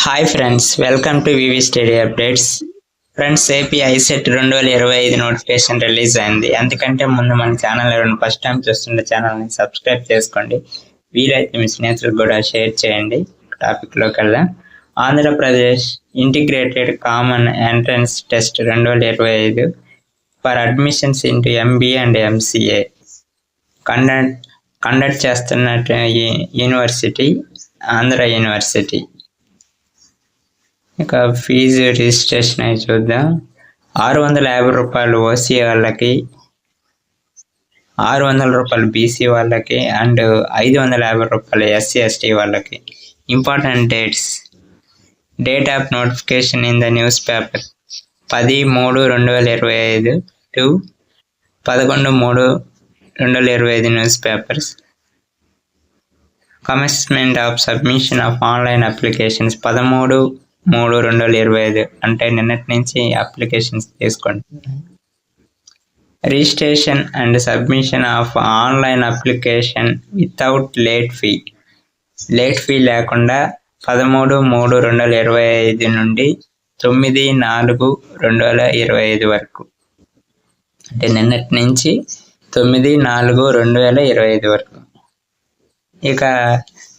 Hi friends, welcome to VV study updates. Friends, AP ICET 2025 notification release అయింది. అందుకంటే ముందు మన ఛానల్ ఎవరైనా ఫస్ట్ టైం చూస్తున్న ఛానల్ని సబ్స్క్రైబ్ చేసుకోండి. వీలైతే మీ స్నేహితులకు కూడా షేర్ చేయండి. టాపిక్లోకి వెళ్దాం. Andhra Pradesh integrated common entrance test 2025 for admissions into MBA and MCA conduct చేస్తున్నట్టు యూనివర్సిటీ ఆంధ్ర యూనివర్సిటీ. ఇక ఫీజు రిజిస్ట్రేషన్ అయి చూద్దాం. 650 రూపాయలు ఓసీ వాళ్ళకి, 600 రూపాయలు బీసీ వాళ్ళకి అండ్ 550 రూపాయలు ఎస్సీ ఎస్టీ వాళ్ళకి. Important dates: date of notification in the news paper 10/3/2025 to 11/3/2025 news papers. Commencement of submission of online applications 13/3/2025, అంటే నిన్నటి నుంచి అప్లికేషన్స్ తీసుకోండి. Registration and submission of online application without late fee లేకుండా 13/3/2025 నుండి 9/4/2025 వరకు, అంటే నిన్నటి నుంచి 9/4/2025 వరకు. ఇక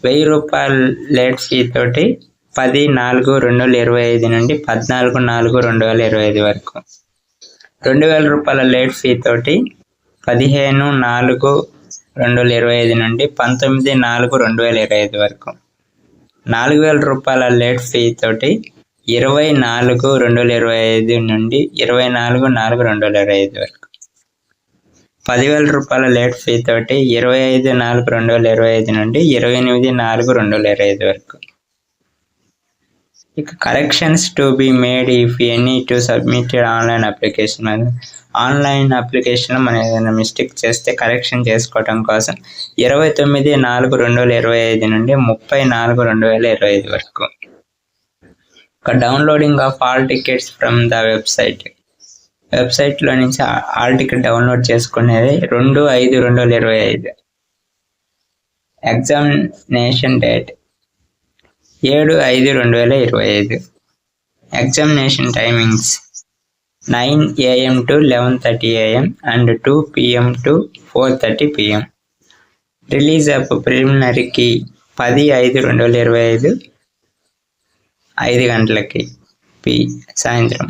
1000 రూపాయలు లేట్ ఫీ తోటి 10/4/2025 నుండి 14/4/2025 వరకు. 2000 రూపాయల లేట్ ఫీ తోటి 15/4/2025 నుండి 19/4/2025 వరకు. 4000 రూపాయల లేట్ ఫీ తోటి 20/4/2025 నుండి 24/4/2025 వరకు. 10,000 రూపాయల లేట్ ఫీ తోటి 25/4/2025 నుండి 28/4/2025 వరకు. ఇక corrections to be made if any to submitted online application. Online అప్లికేషన్లో మనం ఏదైనా మిస్టేక్ చేస్తే కరెక్షన్ చేసుకోవడం కోసం 29/4/2025 నుండి 30/4/2025 వరకు. ఇక downloading of all tickets from the వెబ్సైట్లో నుంచి ఆల్ టికెట్ డౌన్లోడ్ చేసుకునేది 2/5/2025. Examination date 7/5/2025. Examination timings 9 AM to 11:30 AM and 2 PM to 4:30 PM. Release of preliminary key 10/5/2025 5 గంటలకి సాయంత్రం.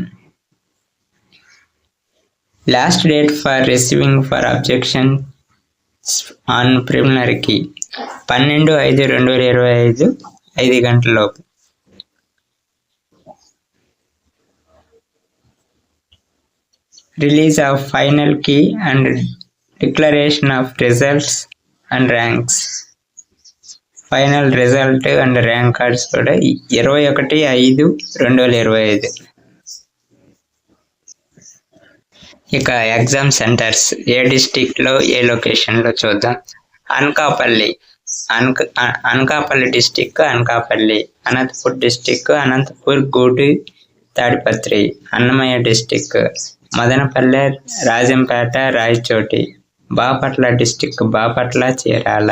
Last date for receiving for objection on preliminary key 12/5/2025 5 గంటలలోపు. Release of final key and declaration of results and ranks. Final result and rank cards కూడా 21/5/2025. ఇక exam centres ఏ డిస్టిక్లో ఏ లొకేషన్లో చూద్దాం. Anakapalli district Anakapalli, Anantapur district Anantapur, Gooty, Tadipatri. Annamayya district Madanapalle, Rajampet, Rayachoti. Bapatla district Bapatla, Chirala.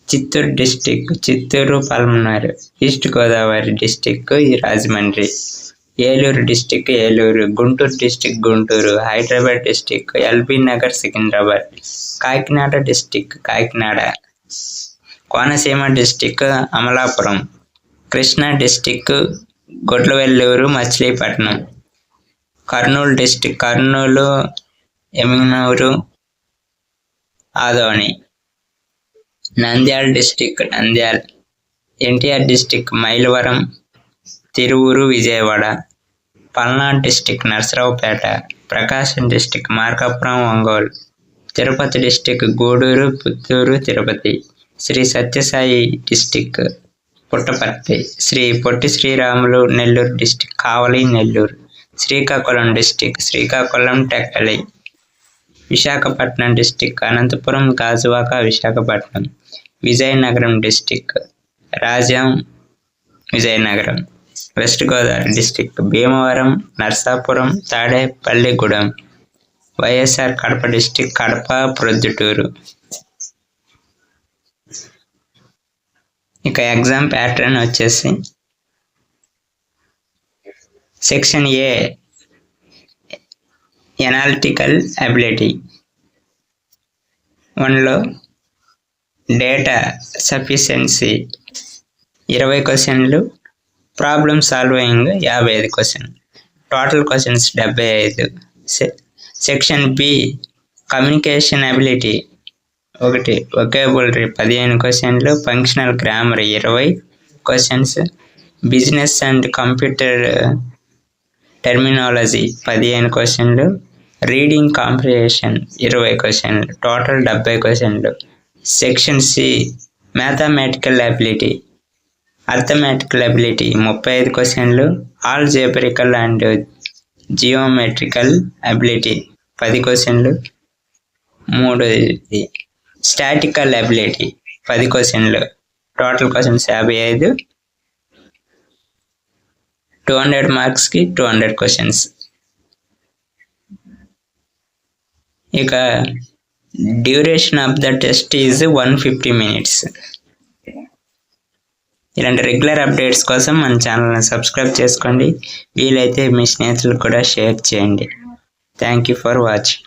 Chittoor district Chittoor, Palamaner. East Godavari district Rajahmundry. Eluru district Eluru. Guntur district Guntur. Hyderabad district L B Nagar, Secunderabad. Kakinada district Kakinada. Konaseema district Amalapuram. Krishna district Gudlavalleru, Machilipatnam. Kurnool district Kurnool, Yemmiganur, Adoni. Nandyal district Nandyal. NTR district Mylavaram, Tiruvuru, Vijayawada. Palnadu district Narasaraopet. Prakasam district Markapur, Ongole. Tirupati district Gudur, Puttur, Tirupati. Shri Sathya Sai district Puttaparthi. Shri Potti Sriramulu Nellore district కావలి, Nellore. Srikakulam district Srikakulam, Tekkali. Visakhapatnam district Anantapuram, Gajuwaka, Visakhapatnam. Vizianagaram district Rajam, Vizianagaram. West Godavari district Bhimavaram, Narsapuram, Tadepalligudem. YSR Kadapa district Kadapa, Proddatur. ఇక exam pattern వచ్చేసి section ఏ analytical ability 1లో data sufficiency 20 క్వశ్చన్లు, problem solving 55 question, total questions 75. Section B communication ability 1 vocabulary 15 క్వశ్చన్లు, functional grammar 20 questions, business and computer terminology 15 క్వశ్చన్లు, reading comprehension 20 క్వశ్చన్లు, total 70 క్వశ్చన్లు. Section C mathematical ability arithmetical ability 35 క్వశ్చన్లు, ఆల్జీబ్రికల్ and geometrical ability 10 క్వశ్చన్లు, 3 statistical ability 10 క్వశ్చన్లు, total questions 55, 200 మార్క్స్కి 200 questions. ఇక duration of the test is 150 minutes. ఇలాంటి రెగ్యులర్ అప్డేట్స్ కోసం మన ఛానల్ని సబ్స్క్రైబ్ చేసుకోండి. వీలైతే మీ స్నేహితులకు కూడా షేర్ చేయండి. Thank you for watching.